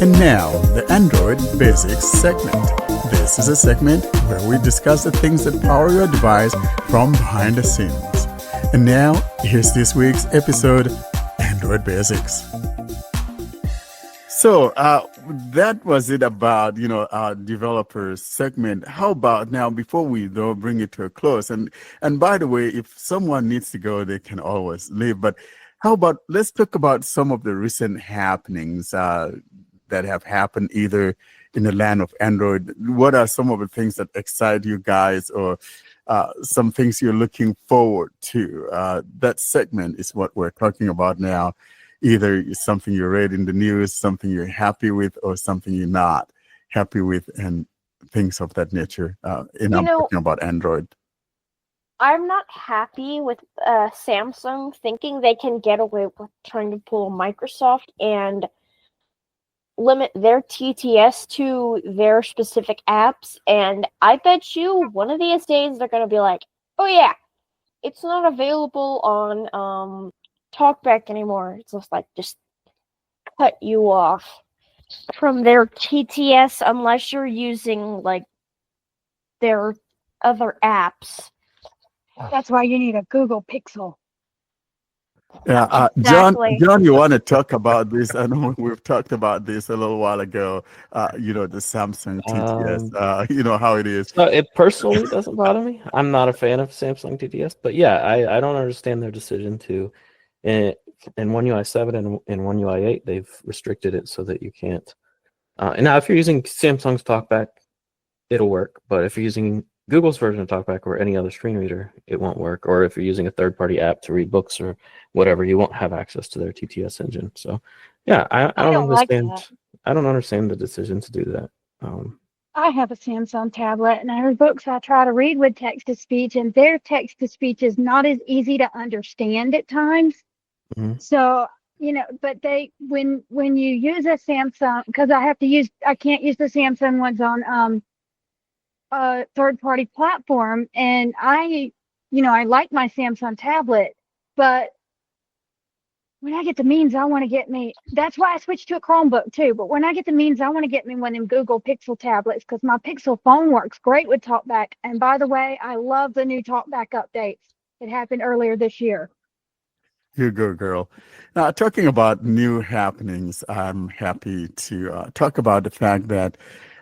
And now, the Android Basics segment. This is a segment where we discuss the things that power your device from behind the scenes. And now, here's this week's episode, Android Basics. So, that was it about, our developers segment. How about now, before we though bring it to a close, and by the way, if someone needs to go, they can always leave. But how about let's talk about some of the recent happenings that have happened either in the land of Android. What are some of the things that excite you guys, or some things you're looking forward to? That segment is what we're talking about now. Either it's something you read in the news, something you're happy with, or something you're not happy with, and things of that nature. And I'm talking about Android. I'm not happy with Samsung thinking they can get away with trying to pull Microsoft and limit their TTS to their specific apps. And I bet you one of these days they're going to be like, oh yeah, it's not available on TalkBack anymore. It's just cut you off from their TTS unless you're using their other apps. That's why you need a Google Pixel. Yeah, Exactly. John, you want to talk about this? I know we've talked about this a little while ago. The Samsung TTS. You know how it is. So it personally doesn't bother me. I'm not a fan of Samsung TTS, but yeah, I don't understand their decision to, in One UI 7 and in One UI 8, they've restricted it so that you can't. And now, if you're using Samsung's TalkBack, it'll work. But if you're using Google's version of TalkBack or any other screen reader, it won't work. Or if you're using a third-party app to read books or whatever, you won't have access to their TTS engine. So, yeah, I don't understand. Like that. I don't understand the decision to do that. I have a Samsung tablet, and there's books I try to read with text-to-speech, and their text-to-speech is not as easy to understand at times. Mhm. So, but when you use a Samsung, because I can't use the Samsung ones on a third-party platform, and I like my Samsung tablet, but when I get the means, I want to get me. That's why I switched to a Chromebook too. But when I get the means, I want to get me one of them Google Pixel tablets because my Pixel phone works great with TalkBack. And by the way, I love the new TalkBack updates. It happened earlier this year. You go, girl. Now, talking about new happenings, I'm happy to talk about the fact that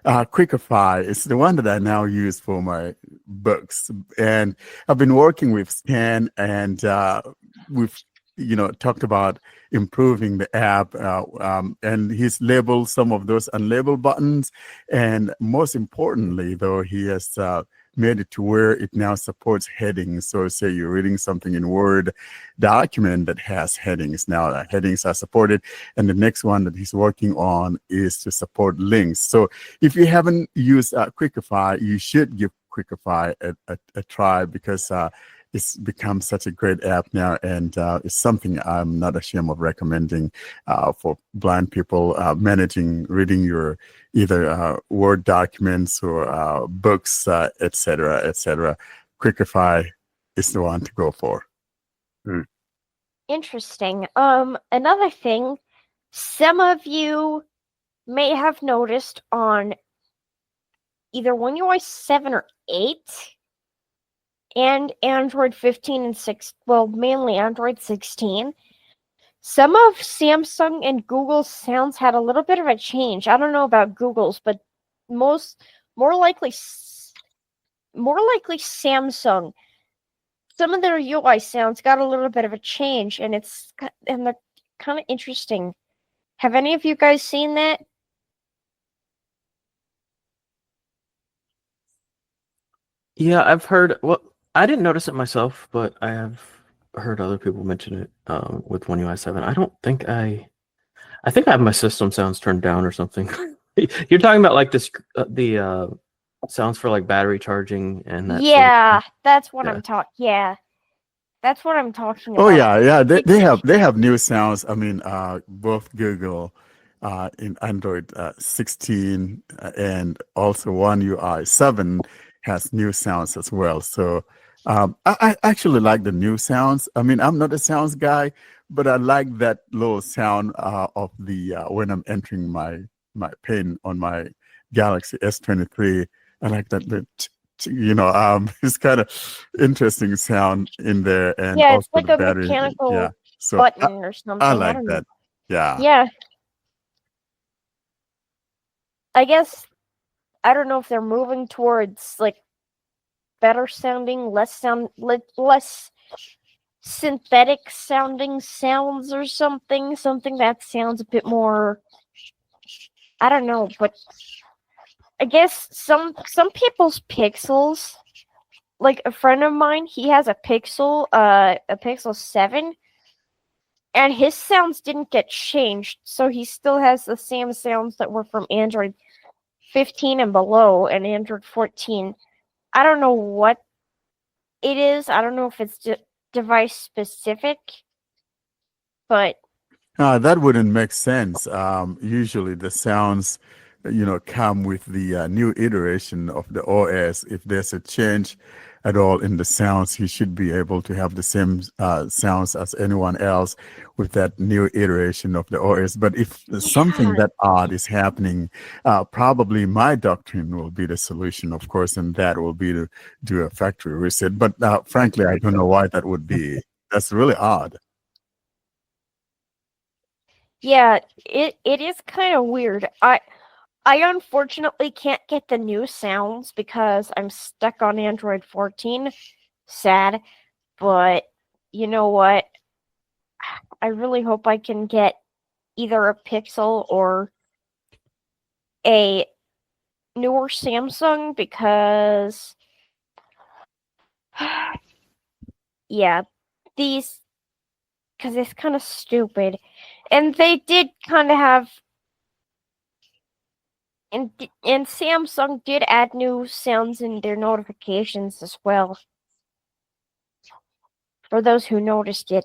Quickify is the one that I now use for my books. And I've been working with Stan, and we've talked about improving the app, and he's labeled some of those unlabeled buttons. And most importantly, though, he has made it to where it now supports headings. So say you're reading something in Word document that has headings. Now the headings are supported. And the next one that he's working on is to support links. So if you haven't used Quickify, you should give Quickify a try, because it's become such a great app now, and it's something I'm not ashamed of recommending for blind people reading your either Word documents or books, etc., etc. Quickify is the one to go for. Interesting. Another thing, some of you may have noticed on either One UI 7 or 8 and Android 15 and 6, well, mainly Android 16, some of Samsung and Google's sounds had a little bit of a change. I don't know about Google's, but more likely Samsung. Some of their UI sounds got a little bit of a change, and they're kind of interesting. Have any of you guys seen that? Yeah, I've heard. Well, I didn't notice it myself, but I have heard other people mention it with One UI 7. I don't think I think I have my system sounds turned down or something. You're talking about like this, the sounds for like battery charging and that. Yeah, that's what Yeah. I'm talking. Yeah, that's what I'm talking about. Oh yeah. They have new sounds. I mean, both Google in Android 16 and also One UI 7 has new sounds as well. So I actually like the new sounds. I mean, I'm not a sounds guy, but I like that little sound of the when I'm entering my my pen on my Galaxy S23. I like that it's kind of interesting sound in there, and Yeah, also it's like the a battery. mechanical Yeah, so button or something. I I like don't know. that. Yeah. Yeah, I guess I don't know if they're moving towards like better sounding, less synthetic sounding sounds or something that sounds a bit more, I don't know, but I guess some people's Pixels, like a friend of mine, he has a Pixel 7, and his sounds didn't get changed, so he still has the same sounds that were from Android 15 and below and Android 14. I don't know what it is. I don't know if it's device specific, but That wouldn't make sense. Usually the sounds, come with the new iteration of the OS. If there's a change at all in the sounds, he should be able to have the same sounds as anyone else with that new iteration of the OS. But if something yeah, that odd is happening, probably my doctrine will be the solution, of course, and that will be to do a factory reset. But frankly, I don't know why that would be. That's really odd. yeah, it is kind of weird. I unfortunately can't get the new sounds because I'm stuck on Android 14. Sad, but you know what? I really hope I can get either a Pixel or a newer Samsung because yeah, these because it's kind of stupid. And they did kind of have and Samsung did add new sounds in their notifications as well. For those who noticed it.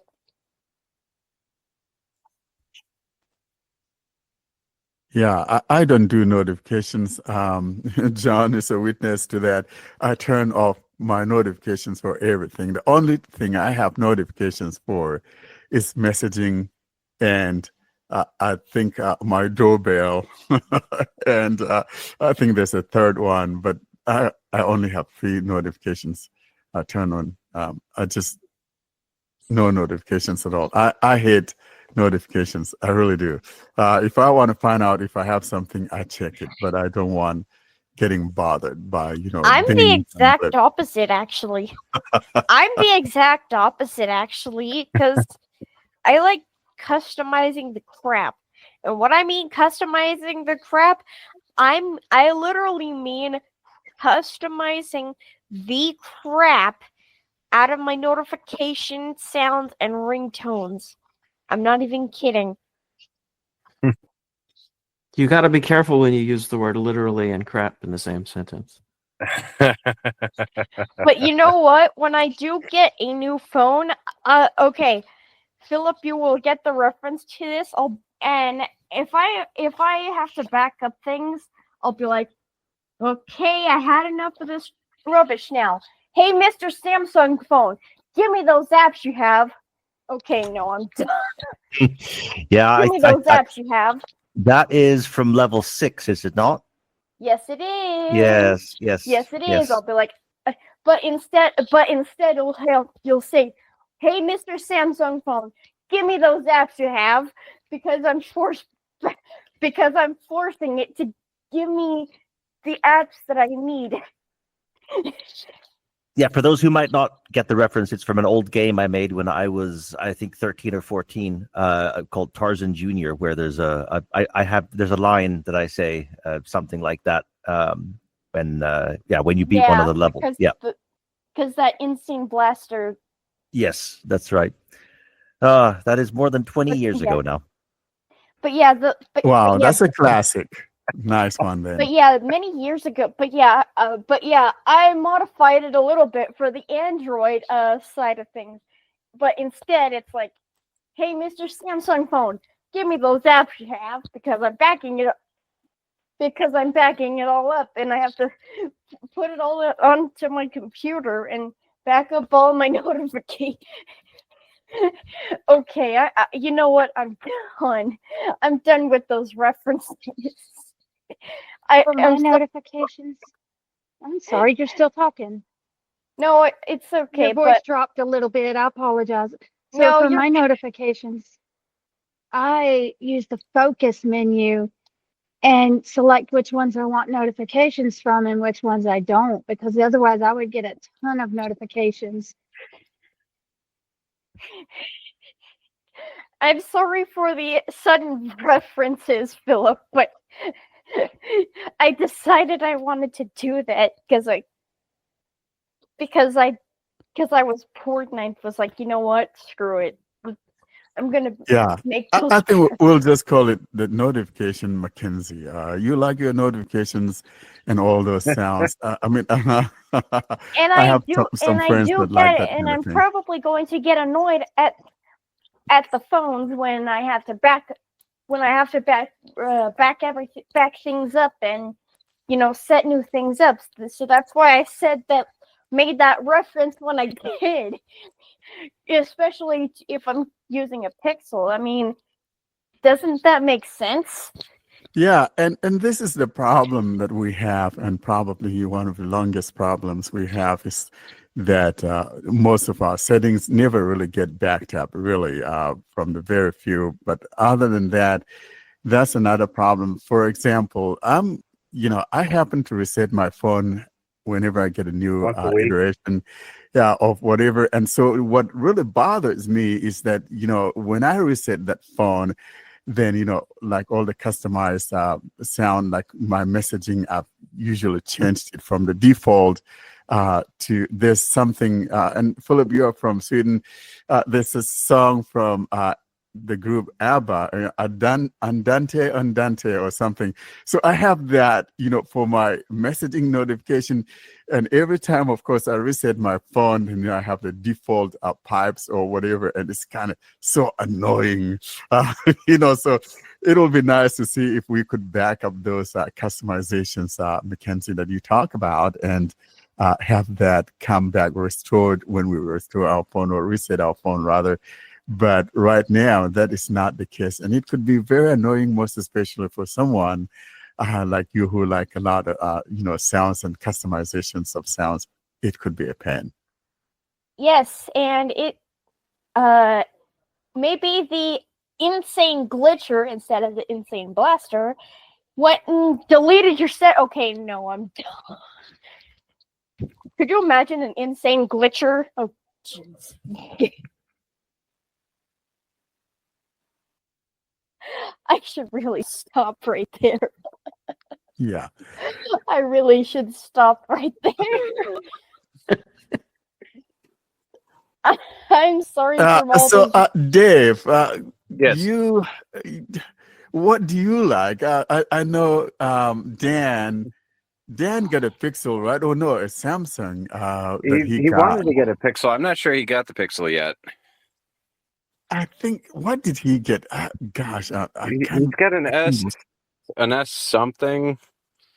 Yeah, I don't do notifications. John is a witness to that. I turn off my notifications for everything. The only thing I have notifications for is messaging, and I think my doorbell, and I think there's a third one, but I only have 3 notifications I turn on. I just no notifications at all. I hate notifications. I really do. If I want to find out if I have something, I check it, but I don't want getting bothered by, I'm the dings and exact opposite, actually. I'm the exact opposite, actually, because I like customizing the crap. And what I mean customizing the crap, I literally mean customizing the crap out of my notification sounds and ringtones. I'm not even kidding. You got to be careful when you use the word literally and crap in the same sentence. But you know what? When I do get a new phone, okay, Philip, you will get the reference to this. And if I have to back up things, I'll be like, okay, I had enough of this rubbish now. Hey, Mr. Samsung phone, give me those apps you have. Okay, no, I'm done. Yeah, Give me those apps you have. that is from level 6, is it not? Yes, it is. Yes. Yes, it is. I'll be like, but instead, you'll say, "Hey, Mr. Samsung phone, give me those apps you have," because I'm forcing it to give me the apps that I need. Yeah, for those who might not get the reference, it's from an old game I made when I was, I think, 13 or 14, called Tarzan Jr., where there's a line that I say, something like that, when you beat one of the levels. Yeah. Because that Insane Blaster. Yes, that's right. That is more than 20 years ago now. But yeah, wow, that's a classic. Nice one then. But yeah, many years ago. But yeah, I modified it a little bit for the Android side of things. But instead, it's like, "Hey, Mr. Samsung phone, give me those apps you have," because I'm backing it up. Because I'm backing it all up, and I have to put it all onto my computer and back up all my notifications. Okay, you know what? I'm done. I'm done with those references. For my I'm so, notifications. I'm sorry, you're still talking. no, it's Your okay, voice but dropped a little bit. I apologize. So no, for you're my notifications, I use the focus menu and select which ones I want notifications from and which ones I don't, because otherwise I would get a ton of notifications. I'm sorry for the sudden references, Philip, but I decided I wanted to do that because I was bored and I was like, you know what? Screw it. I'm gonna Yeah. make I, those. I think we'll just call it the notification Mackenzie. You like your notifications and all those sounds. I mean, I And have some I friends do that like get it, that and kind of I'm thing. probably going to get annoyed at the phones when I have to back things up and set new things up. So that's why I made that reference when I did, especially if I'm using a Pixel. I mean, doesn't that make sense? Yeah, and this is the problem that we have, and probably one of the longest problems we have is that most of our settings never really get backed up, really, from the very few. But other than that, that's another problem. For example, I happen to reset my phone whenever I get a new Once a week. iteration, yeah, of whatever. And so what really bothers me is that, when I reset that phone, then, like all the customized sound, like my messaging app usually changed it from the default to there's something, and Philip, you're from Sweden. There's a song from the group ABBA, Andante Andante or something. So I have that, for my messaging notification. And every time, of course, I reset my phone, and I have the default pipes or whatever, and it's kind of so annoying, so it'll be nice to see if we could back up those customizations, Mackenzie, that you talk about, and have that come back restored when we restore our phone or reset our phone rather. But right now, that is not the case. And it could be very annoying, most especially for someone like you who like a lot of, sounds and customizations of sounds. It could be a pain. Yes, and it maybe the insane glitcher instead of the insane blaster went and deleted your set. Okay, no, I'm done. Could you imagine an insane glitcher? Oh, jeez. I should really stop right there. Yeah. I really should stop right there. I'm sorry for all So, those. Dave, Yes. what do you like? I know Dan got a Pixel, right? Oh no, a Samsung that he He got. wanted to get a Pixel. I'm not sure he got the Pixel yet. I think, what did he get? Gosh, I He's can't. got an S something.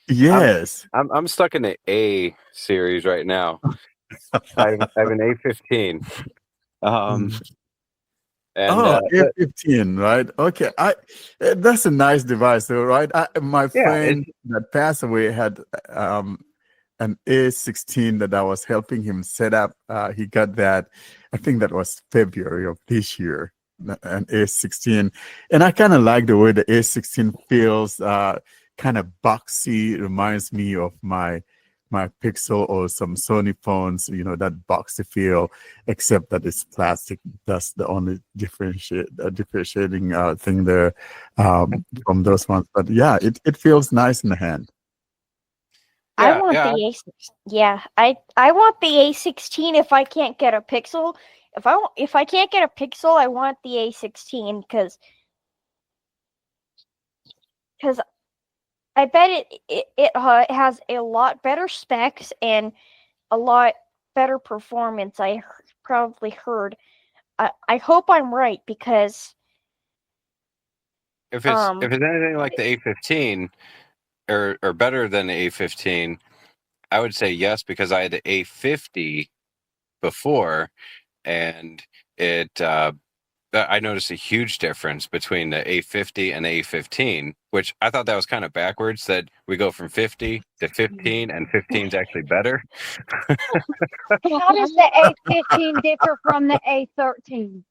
Yes. I'm stuck in the A series right now. I have an A15. And A15, right? Okay, that's a nice device, though, right? My friend that passed away had an A16 that I was helping him set up. He got that, I think that was February of this year, an A16, and I kind of like the way the A16 feels. Kind of boxy, reminds me of my Pixel or some Sony phones, that boxy feel, except that it's plastic. That's the only differentiating thing there from those ones. But yeah, it feels nice in the hand. I want the A16. Yeah, I want the A16 if I can't get a Pixel. If I can't get a Pixel, I want the A16 because I bet it has a lot better specs and a lot better performance. I probably heard. I hope I'm right because if it's anything like the A15 or better than the A15, I would say yes, because I had the A50 before, and it I noticed a huge difference between the A50 and the A15, which I thought that was kind of backwards. That we go from 50 to 15, and 15 is actually better. How does the A15 differ from the A13?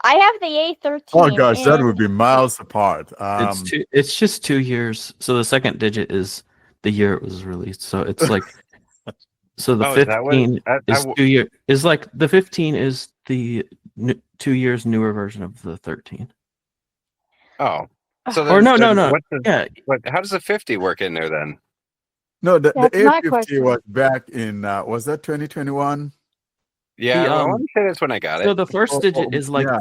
I have the A13. Oh gosh, that would and be miles apart. It's just 2 years. So the second digit is the year it was released. So it's like so the Oh, is that what- 15 I- is 2 year is like the 15 is the 2 years newer version of the 13. Oh, so Or no. What's the, Yeah, how does the 50 work in there then? No, the That's my A50 question. was back in was that 2021? Yeah, The, I want to say that's when I got so it. the first digit is like yeah.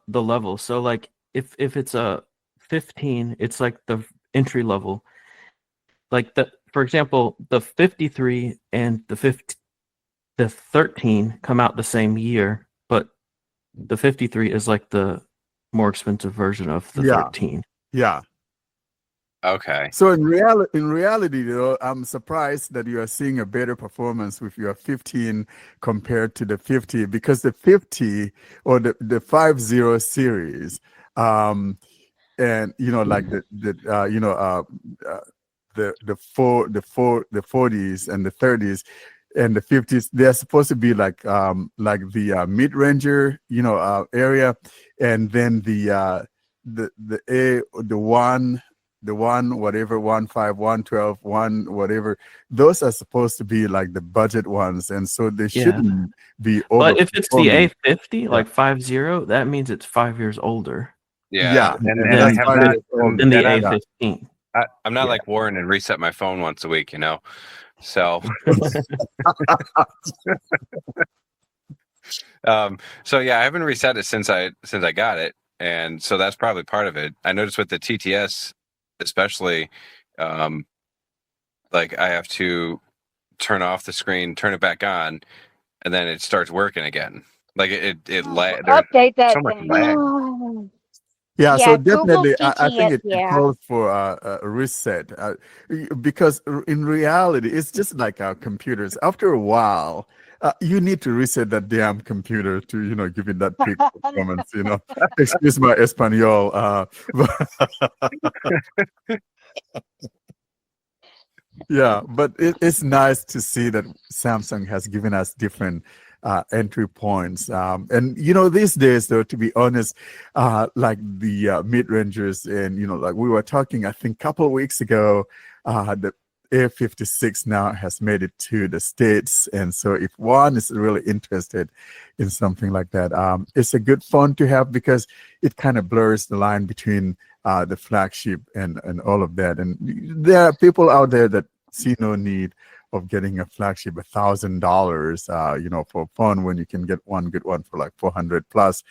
the level. So like if it's a 15, it's like the entry level. Like for example, the 53 and the 13 come out the same year, but the 53 is like the more expensive version of the Yeah. 13. Yeah. Okay. So in reality, though, I'm surprised that you are seeing a better performance with your 15 compared to the 50, because the 50 or the 50 series, and like the 40s and the 30s and the 50s, they're supposed to be like the mid-ranger area, and then the one whatever 1.5 1.12 1 whatever, those are supposed to be like the budget ones, and so they Yeah. shouldn't be But if it's the overperforming. A50, like 50, that means it's 5 years older Yeah, and and I that's have why not. it's older. than the And A15. I'm not Yeah. like Warren and reset my phone once a week, So, so yeah, I haven't reset it since I got it, and so that's probably part of it. I noticed with the TTS, especially, like I have to turn off the screen, turn it back on, and then it starts working again. Like it there's Update that so much thing. lag. Yeah, Yeah, so Google definitely, I think TTS, it yeah. calls for a reset, because in reality, it's just like our computers. After a while, you need to reset that damn computer to, give it that peak performance. Excuse my Espanol. Yeah, but it's nice to see that Samsung has given us different entry points. And these days, though, to be honest, like the mid-rangers, and like we were talking, I think, a couple of weeks ago, the A56 now has made it to the States, and so if one is really interested in something like that, it's a good phone to have, because it kind of blurs the line between the flagship and all of that. And there are people out there that see no need of getting a flagship $1,000, for fun, when you can get one good one for like 400 plus,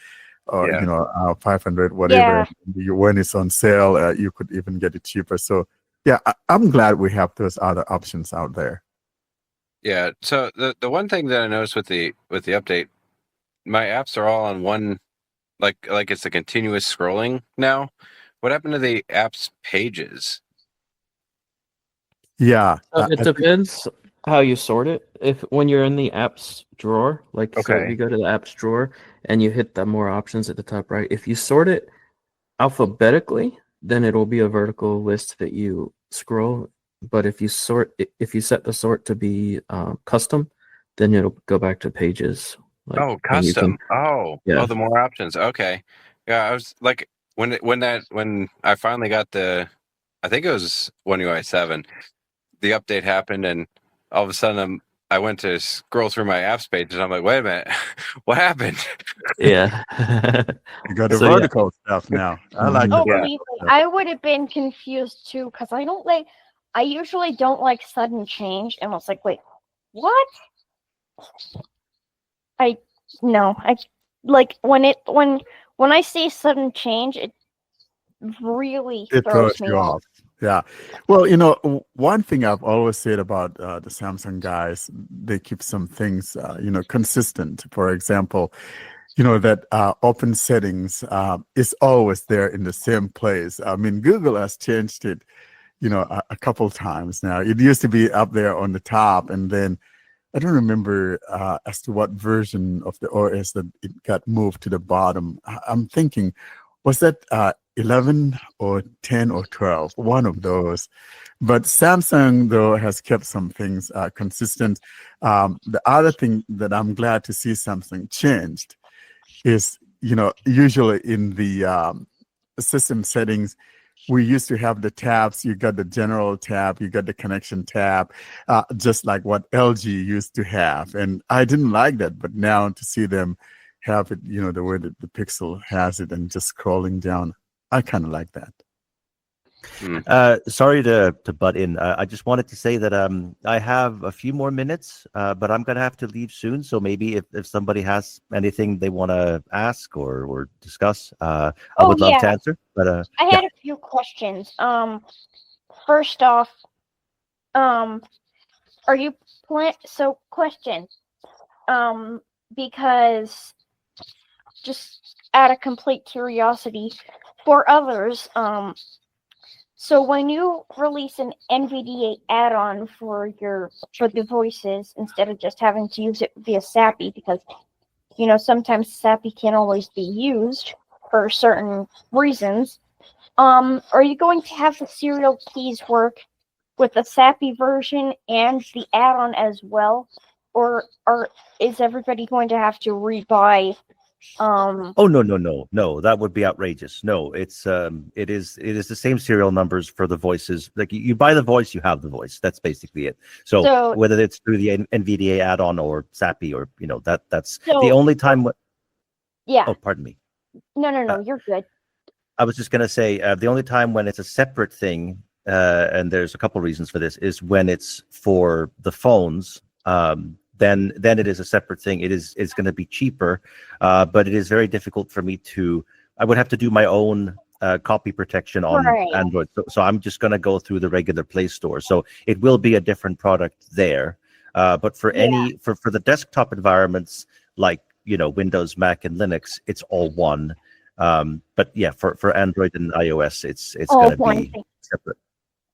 or Yeah. 500, whatever. Yeah. When it's on sale, you could even get it cheaper. So yeah, I'm glad we have those other options out there. Yeah. So the one thing that I noticed with the update, my apps are all on one, like it's a continuous scrolling now. What happened to the apps pages? Yeah, It depends how you sort it. If when you're in the apps drawer, like so if Okay. you go to the apps drawer and you hit the more options at the top right, if you sort it alphabetically, then it'll be a vertical list that you scroll. But if you set the sort to be custom, then it'll go back to pages. Like, Oh, and you custom. can- Yeah. Oh, the more options. Okay. Yeah, I was like when I finally got I think it was One UI 7, the update happened, and all of a sudden I went to scroll through my apps page, and I'm like, wait a minute, what happened? Yeah. you got the So, yeah. vertical stuff now. I like Mhm. the Oh, Yeah. believe me, I would have been confused too, because I usually don't like sudden change, and I was like, wait, what? No, I like when I see sudden change, it really It throws throws me you off. off. Yeah. Well, one thing I've always said about the Samsung guys, they keep some things, consistent. For example, that open settings is always there in the same place. I mean, Google has changed it, a couple times now. It used to be up there on the top, and then I don't remember as to what version of the OS that it got moved to the bottom. I'm thinking, was that 11 or 10 or 12? One of those. But Samsung, though, has kept some things consistent. The other thing that I'm glad to see Samsung changed is, usually in the system settings, we used to have the tabs. You got the general tab, you got the connection tab, just like what LG used to have. And I didn't like that, but now to see them have it, the way that the Pixel has it and just scrolling down, I kind of like that. Sorry to butt in. I just wanted to say that I have a few more minutes, but I'm going to have to leave soon. So maybe if somebody has anything they want to ask or discuss, I would love to answer. But I had a few questions. First off, are you question? Because just out of complete curiosity, for others, so when you release an NVDA add-on for the voices instead of just having to use it via SAPI, because sometimes SAPI can't always be used for certain reasons, are you going to have the serial keys work with the SAPI version and the add-on as well, or is everybody going to have to rebuy? Oh no, that would be outrageous. No, it is the same serial numbers for the voices. Like you buy the voice, you have the voice. That's basically it. So whether it's through the NVDA add-on or SAPI or that's the only time. Yeah. Oh, pardon me. No, you're good. I was just gonna say the only time when it's a separate thing, and there's a couple reasons for this, is when it's for the phones. Then it is a separate thing. It's going to be cheaper, but it is very difficult for me to. I would have to do my own copy protection on Android. So I'm just going to go through the regular Play Store. So it will be a different product there. But for for the desktop environments like Windows, Mac, and Linux, it's all one. But yeah, for Android and iOS, it's going to be separate.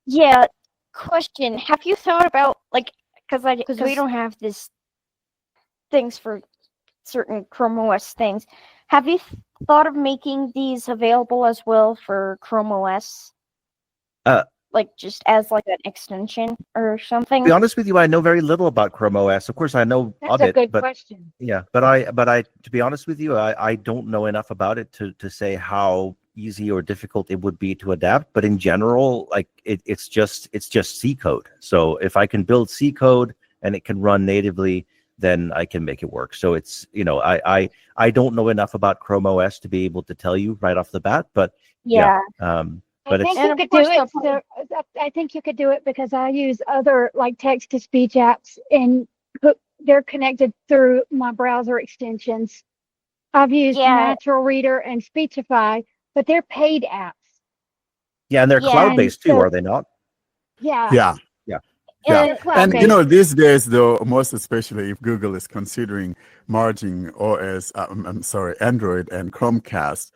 Yeah. Question: have you thought about because we don't have this things for certain Chrome OS things. Have you thought of making these available as well for Chrome OS? Just as an extension or something? To be honest with you, I know very little about Chrome OS. Of course, I know of it. That's a good question. Yeah, but I to be honest with you, I don't know enough about it to say how easy or difficult it would be to adapt. But in general, it's just C code. So if I can build C code and it can run natively, then I can make it work. So it's I don't know enough about Chrome OS to be able to tell you right off the bat. But but I think you could do it because I use other text to speech apps and they're connected through my browser extensions. I've used Natural Reader and Speechify, but they're paid apps. Yeah, and they're cloud-based too, are they not? Yeah. And these days, though, most especially if Google is considering merging Android and Chromecast,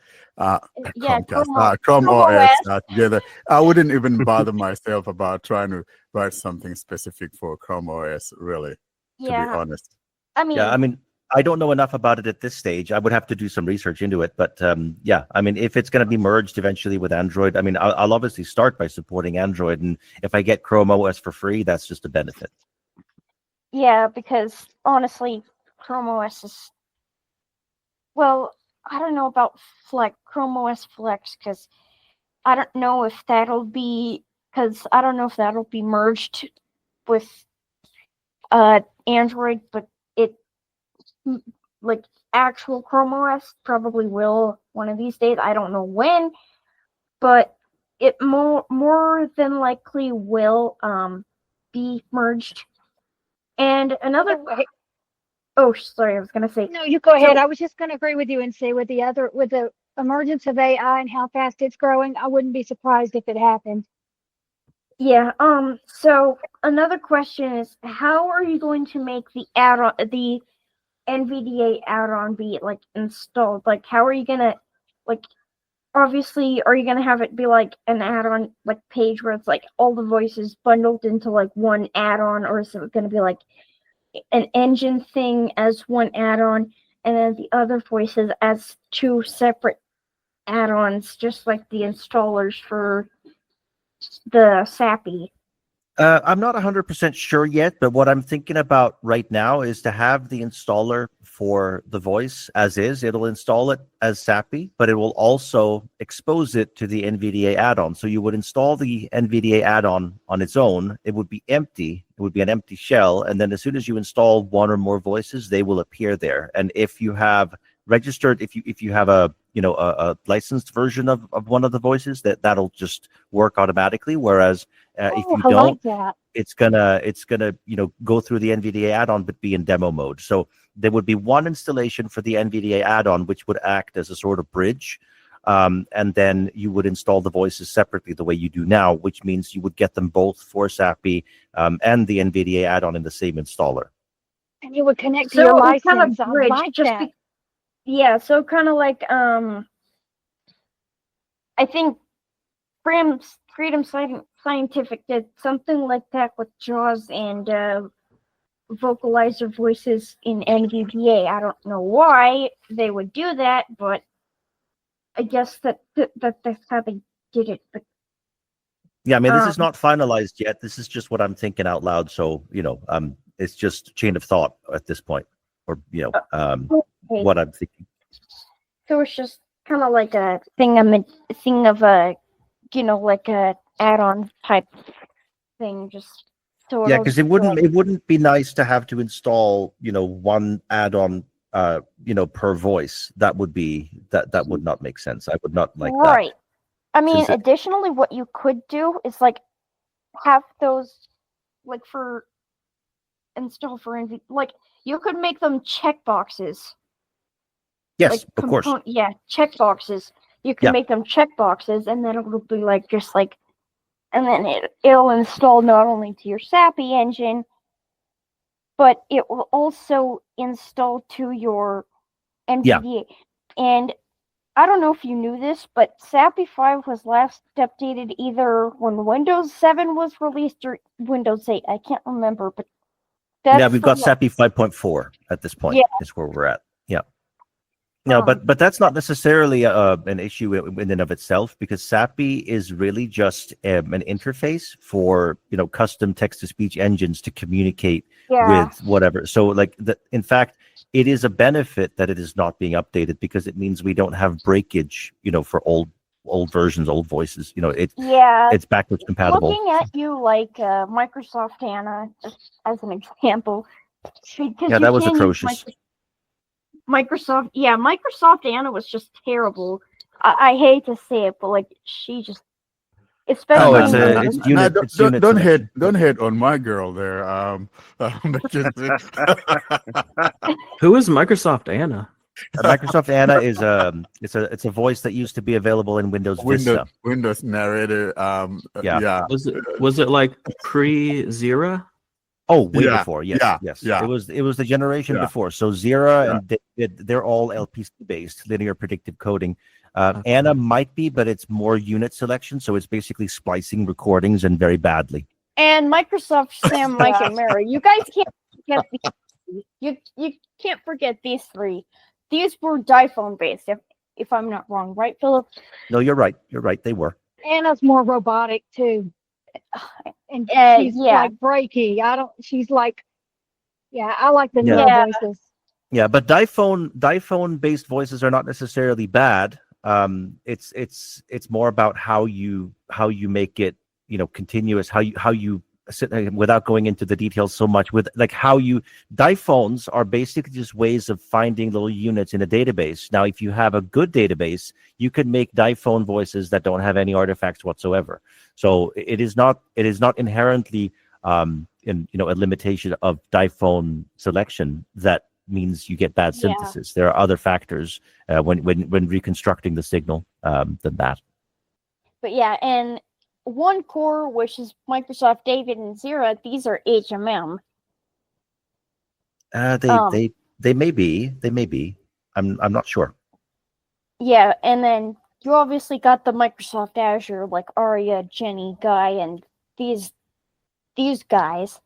Chrome OS together, I wouldn't even bother myself about trying to write something specific for Chrome OS, really, to be honest. I mean, I don't know enough about it at this stage. I would have to do some research into it. But if it's going to be merged eventually with Android, I'll obviously start by supporting Android. And if I get Chrome OS for free, that's just a benefit. Yeah, because honestly, Chrome OS is... Well, I don't know about Chrome OS Flex, because I don't know if that'll be... Because I don't know if that'll be merged with Android, but actual Chrome OS probably will one of these days. I don't know when, but it more than likely will be merged. And another oh, sorry, I was gonna say no, you go ahead. I was just gonna agree with you and say with the emergence of AI and how fast it's growing, I wouldn't be surprised if it happened. Yeah. So another question is, how are you going to make the add-on, the NVDA add-on be installed? How are you gonna obviously are you gonna have it be an add-on page where it's all the voices bundled into one add-on, or is it gonna be an engine thing as one add-on, and then the other voices as two separate add-ons, just like the installers for the SAPI. I'm not 100% sure yet, but what I'm thinking about right now is to have the installer for the voice as is. It'll install it as SAPI, but it will also expose it to the NVDA add-on. So you would install the NVDA add-on on its own. It would be empty. It would be an empty shell. And then as soon as you install one or more voices, they will appear there. And if you have registered, if you have a a licensed version of one of the voices, that'll just work automatically. Whereas if you I don't, like that. it's gonna go through the NVDA add-on but be in demo mode. So there would be one installation for the NVDA add-on which would act as a sort of bridge, and then you would install the voices separately the way you do now, which means you would get them both for SAPI and the NVDA add-on in the same installer. And you would connect to So your it's kind license. of I bridge, like just that. yeah. So kind of like I think Freedom Scientific did something like that with JAWS and vocalizer voices in NVDA. I don't know why they would do that, but I guess that's how they did it. But Yeah, I mean, this is not finalized yet. This is just what I'm thinking out loud. So, it's just chain of thought at this point, or, okay. what I'm thinking. So it's just kind of like a thing of a, like a add-on type thing. Just so Yeah, it'll because it wouldn't be nice to have to install, one add-on, per voice. That would not make sense. I would not like that. right. I mean, Since it- additionally, what you could do is like have those like for install for like you could make them checkboxes. Yes, Like of course. Yeah, checkboxes. You can Yeah. make them checkboxes, and then it'll be like just like, and then it'll install not only to your SAPI engine, but it will also install to your NVDA. And I don't know if you knew this, but SAPI 5 was last updated either when Windows 7 was released or Windows 8. I can't remember, but that's We've got SAPI 5.4 at this point. Yeah. Is where we're at. Yeah. No, but that's not necessarily an issue in and of itself, because SAPI is really just an interface for custom text-to-speech engines to communicate with whatever. So like in fact, it is a benefit that it is not being updated, because it means we don't have breakage, for old versions, old voices. It's backwards compatible. Looking at you like Microsoft Anna, just as an example. Yeah, that was atrocious. Microsoft Anna was just terrible. I hate to say it, but like she just, especially it's unit. It's unit don't selection. hit on my girl there. Who is Microsoft Anna? Microsoft Anna is it's a voice that used to be available in Windows Vista. Windows narrator. Yeah. Was it like pre-Zira? Oh, way Yeah, before. Yes, yeah, yes. yeah. It was the generation Yeah. before. So Zira Yeah. and they're all LPC based, linear predictive coding. Anna might be, but it's more unit selection, so it's basically splicing recordings and very badly. and Microsoft Sam, Mike, and Mary. You guys can't forget you can't forget these three. These were diphone based, if I'm not wrong, right, Philip? No, you're right. You're right. They were. Anna's more robotic too. And she's yeah. like breaky. She's like, I like the Yeah. newer Yeah. voices. Yeah, but diphone based voices are not necessarily bad. It's more about how you make it continuous, how you without going into the details so much, with like how you diphones are basically just ways of finding little units in a database. Now, if you have a good database, you can make diphone voices that don't have any artifacts whatsoever. So it is not inherently a limitation of diphone selection that means you get bad synthesis. There are other factors when reconstructing the signal than that. But yeah, and One Core, which is Microsoft David and Zira, these are HMM. They may be. I'm not sure. Yeah, and then you obviously got the Microsoft Azure, like Aria, Jenny, Guy, and these guys.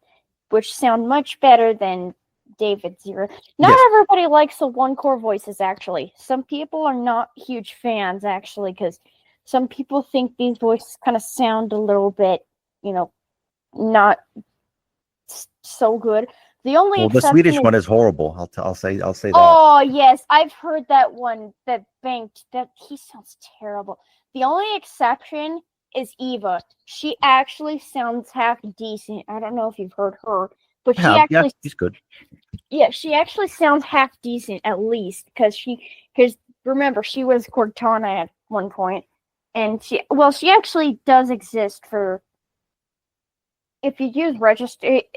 which sound much better than David Zero. Not Yes. everybody likes the one-core voices, actually. Some people are not huge fans, actually, because some people think these voices kind of sound a little bit, not so good. The only Well, the exception Swedish is, one is horrible. I'll say that. oh yes, I've heard that one. That banked. That he sounds terrible. The only exception is Eva. She actually sounds half decent. I don't know if you've heard her, but Yeah, he's good. yeah, she actually sounds half decent at least because remember she was Cortana at one point, and she actually does exist for. If you use registry,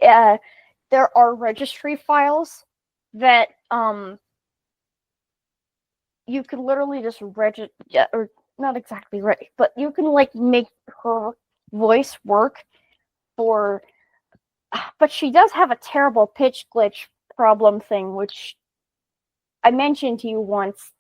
there are registry files that you can literally just register, or not exactly right, but you can like make her voice work for. But she does have a terrible pitch glitch problem thing, which I mentioned to you once